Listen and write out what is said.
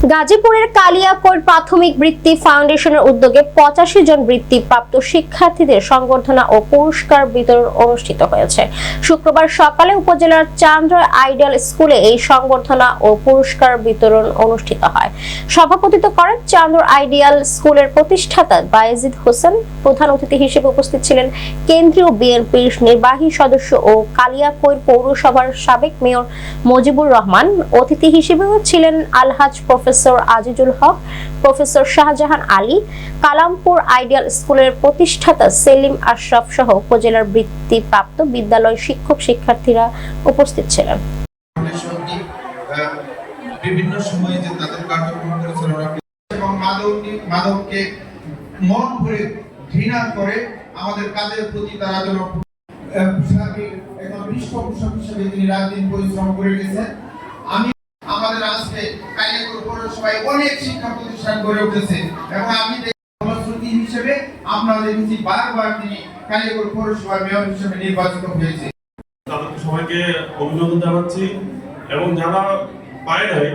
গাজীপুরের কালিয়াকৈর প্রাথমিক বৃত্তি ফাউন্ডেশনের উদ্যোগে 85 জন বৃত্তিপ্রাপ্ত শিক্ষার্থীদের সংবর্ধনা ও পুরস্কার বিতরণ অনুষ্ঠিত হয়েছে। শুক্রবার সকালে উপজেলার চান্দ্র আইডিয়াল স্কুলে এই সংবর্ধনা ও পুরস্কার বিতরণ অনুষ্ঠিত হয়। সভাপতিত্ব করেন চান্দ্র আইডিয়াল স্কুলের প্রতিষ্ঠাতা বায়েজিদ হোসেন। প্রধান অতিথি হিসেবে উপস্থিত ছিলেন কেন্দ্রীয় বিএনপির নির্বাহী সদস্য ও কালিয়াকৈর পৌরসভার সাবেক মেয়র মুজিবুর রহমান। অতিথি হিসেবেও ছিলেন আলহাজ প্রফেসর আজিজুল হক, প্রফেসর শাহজাহান আলী, কালামপুর আইডিয়াল স্কুলের প্রতিষ্ঠাতা সেলিম আশরাফ সহ উপজেলার বৃত্তিপ্রাপ্ত বিদ্যালয় শিক্ষক শিক্ষার্থীরা উপস্থিত ছিলেন। বিভিন্ন সময়ে যে তাদের কার্যক্রম পরিচালনা এবং মাদককে মন ভরে ঘৃণা করে আমাদের কাজের প্রতি তারা যেন একজন পৃষ্ঠপোষক হিসেবে তিনি রাত দিন পরিশ্রম করে গেছেন। আমাদের আজকে কালিয়াকৈর পৌরসভায় অনেক শিক্ষা প্রতিষ্ঠান গড়ে উঠেছে এবং আমি ফলশ্রুতি হিসেবে আপনারা দেখেছি বারবার তিনি কালিয়াকৈর পৌরসভার মেয়র হিসেবে নির্বাচিত হয়েছে। তাদেরকে সবাইকে অভিনন্দন জানাচ্ছি এবং যারা পায় নাই